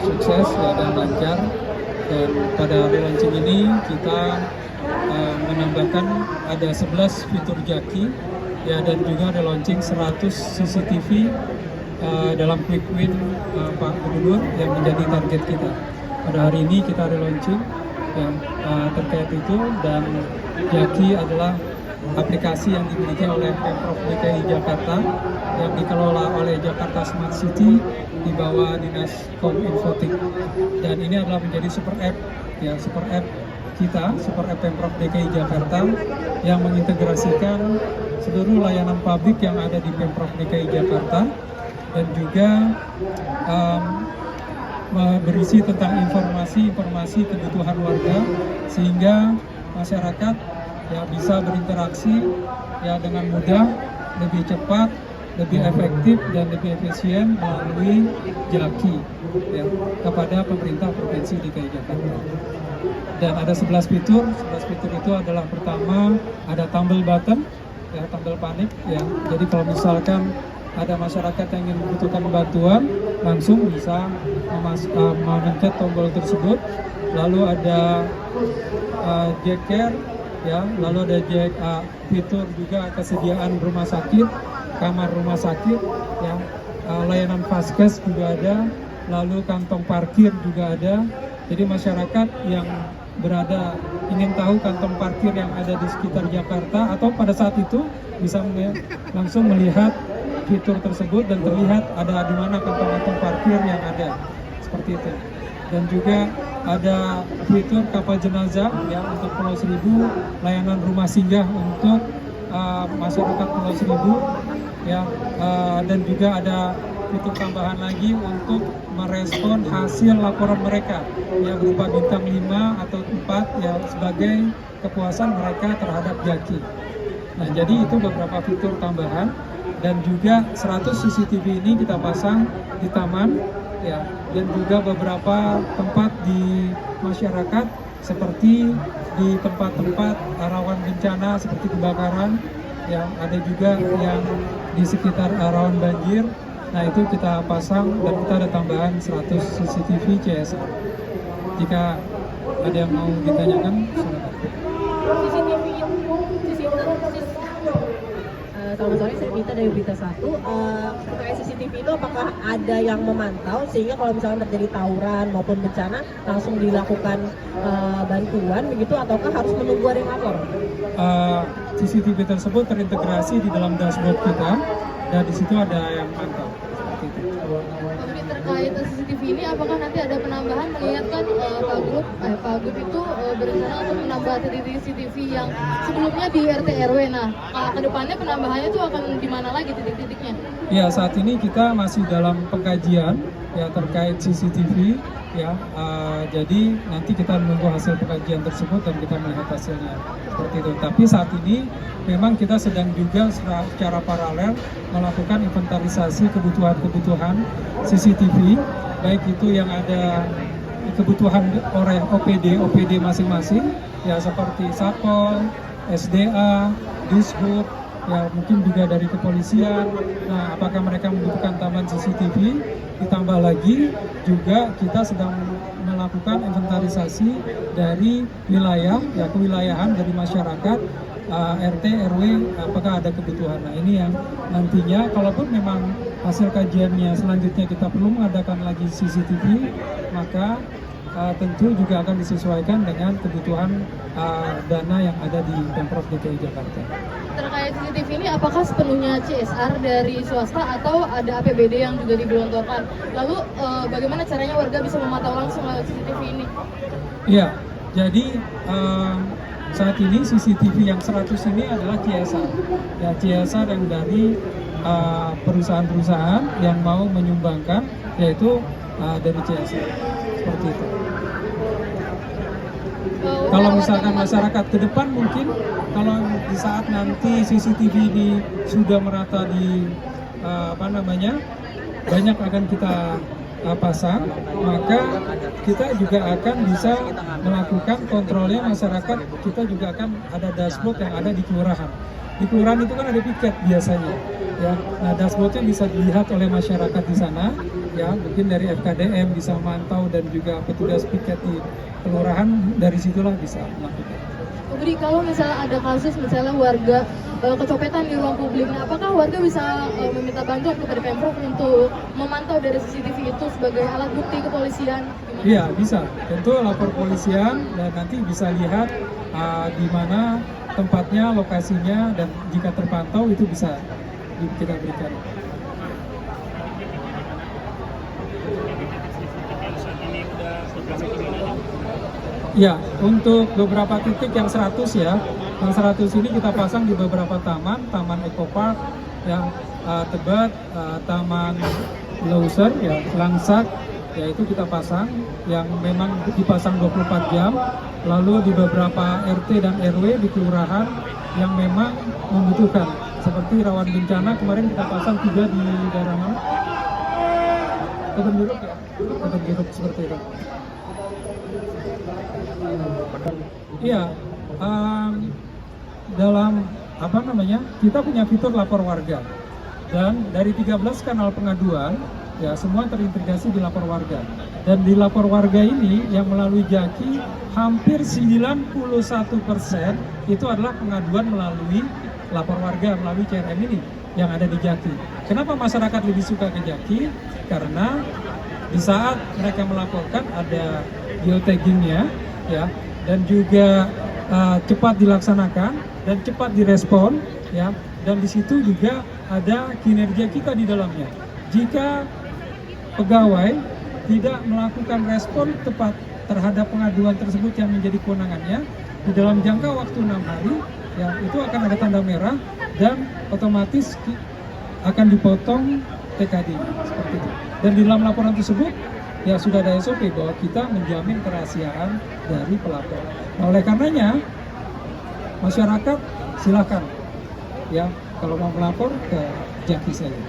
sukses ya, dan lancar. Dan pada hari launching ini kita menambahkan ada 11 fitur Jaki ya, dan juga ada launching 100 CCTV dalam quick win Pak Gubernur yang menjadi target kita. Pada hari ini kita ada launching yang terkait itu, dan Jaki adalah aplikasi yang dimiliki oleh Pemprov DKI Jakarta yang dikelola oleh Jakarta Smart City di bawah Dinas Kominfotik, dan ini adalah menjadi super app ya, super app kita, super app Pemprov DKI Jakarta yang mengintegrasikan seluruh layanan publik yang ada di Pemprov DKI Jakarta, dan juga berisi tentang informasi kebutuhan warga, sehingga masyarakat ya bisa berinteraksi ya dengan mudah, lebih cepat, lebih efektif, dan lebih efisien melalui Jaki ya, kepada pemerintah Provinsi DKI Jakarta. Dan ada 11 fitur. 11 fitur itu adalah, pertama ada tumble button ya, tumble panik ya. Jadi kalau misalkan ada masyarakat yang ingin membutuhkan bantuan, langsung bisa memencet tombol tersebut. Lalu ada Jack Care ya, lalu ada fitur juga kesediaan rumah sakit, kamar rumah sakit ya, layanan Vaskes juga ada, lalu kantong parkir juga ada. Jadi masyarakat yang ingin tahu kantong parkir yang ada di sekitar Jakarta atau pada saat itu bisa langsung melihat fitur tersebut dan terlihat ada di mana kantong-kantong parkir yang ada, seperti itu. Dan juga ada fitur kapal jenazah ya untuk Pulau Seribu, layanan rumah singgah untuk masyarakat Pulau Seribu ya, dan juga ada fitur tambahan lagi untuk merespon hasil laporan mereka ya, berupa bintang 5 atau 4 ya, sebagai kepuasan mereka terhadap Jaki. Nah, jadi itu beberapa fitur tambahan. Dan juga 100 CCTV ini kita pasang di taman ya, dan juga beberapa tempat di masyarakat seperti di tempat-tempat rawan bencana seperti kebakaran ya, ada juga yang di sekitar rawan banjir. Nah, itu kita pasang, dan kita ada tambahan 100 CCTV CSR. Jika ada yang mau ditanyakan, silakan. Selamat sore, saya Vita dari Berita 1. Terkait CCTV itu apakah ada yang memantau sehingga kalau misalkan terjadi tawuran maupun bencana langsung dilakukan bantuan begitu, ataukah harus menunggu ada yang lapor? CCTV tersebut terintegrasi di dalam dashboard kita, dan di situ ada yang mantau. Terkait CCTV ini, apakah nanti ada penambahan, melihat kan Pak Gub itu berencana untuk menambah titik CCTV yang sebelumnya di RT RW. Nah, kedepannya penambahannya itu akan di mana lagi titik-titiknya? Ya, saat ini kita masih dalam pengkajian ya terkait CCTV ya. Jadi nanti kita menunggu hasil pengkajian tersebut dan kita melihat hasilnya seperti itu. Tapi saat ini memang kita sedang juga secara paralel melakukan inventarisasi kebutuhan CCTV, baik itu yang ada kebutuhan oleh OPD masing-masing ya, seperti Satpol, SDA, Dishub ya, mungkin juga dari kepolisian. Nah, apakah mereka membutuhkan tambahan CCTV? Ditambah lagi juga kita sedang melakukan inventarisasi dari wilayah ya, kewilayahan dari masyarakat, RT, RW, apakah ada kebutuhan. Nah, ini yang nantinya kalaupun memang hasil kajiannya selanjutnya kita perlu mengadakan lagi CCTV, maka tentu juga akan disesuaikan dengan kebutuhan dana yang ada di Pemprov DKI Jakarta. Terkait CCTV ini, apakah sepenuhnya CSR dari swasta atau ada APBD yang juga digelontorkan? Lalu bagaimana caranya warga bisa memantau langsung lewat CCTV ini? Iya, jadi saat ini CCTV yang 100 ini adalah CSR. Ya, CSR yang dari perusahaan-perusahaan yang mau menyumbangkan, yaitu dari CSR. Seperti itu. Kalau misalkan masyarakat ke depan, mungkin kalau di saat nanti CCTV ini sudah merata di banyak akan kita pasang, maka kita juga akan bisa melakukan kontrolnya masyarakat. Kita juga akan ada dashboard yang ada di kelurahan. Di kelurahan itu kan ada piket biasanya, ya. Nah, dashboardnya bisa dilihat oleh masyarakat di sana. ya mungkin dari FKDM bisa mantau dan juga petugas piket di kelurahan dari situlah bisa melakukan. Bu Budi, kalau misalnya ada kasus misalnya warga kecopetan di ruang publik, nah apakah warga bisa meminta bantuan kepada Pemprov untuk memantau dari CCTV itu sebagai alat bukti kepolisian? Iya bisa, tentu lapor polisian dan nanti bisa lihat di mana tempatnya, lokasinya, dan jika terpantau itu bisa kita berikan. Ya, untuk beberapa titik yang 100 ya, yang 100 ini kita pasang di beberapa taman, Taman Eco Park, yang Tebet, Taman Leuser, ya, Langsak, ya itu kita pasang, yang memang dipasang 24 jam, lalu di beberapa RT dan RW di kelurahan yang memang membutuhkan, seperti rawan bencana, kemarin kita pasang 3 di daerah mana? Kebun Jeruk ya, Kebun Jeruk seperti itu. Iya, dalam apa namanya, kita punya fitur lapor warga, dan dari 13 kanal pengaduan ya semua terintegrasi di lapor warga, dan di lapor warga ini yang melalui Jaki hampir 91% itu adalah pengaduan melalui lapor warga melalui CRM ini yang ada di Jaki. Kenapa masyarakat lebih suka ke Jaki? Karena di saat mereka melaporkan ada geotaggingnya ya, dan juga cepat dilaksanakan dan cepat direspon ya, dan di situ juga ada kinerja kita di dalamnya. Jika pegawai tidak melakukan respon tepat terhadap pengaduan tersebut yang menjadi kewenangannya di dalam jangka waktu 6 hari ya, itu akan ada tanda merah dan otomatis akan dipotong TKD seperti itu. Dan di dalam laporan tersebut ya sudah ada SOP bahwa kita menjamin kerahasiaan dari pelapor. Nah, oleh karenanya masyarakat silakan ya kalau mau melapor ke Jaki saja.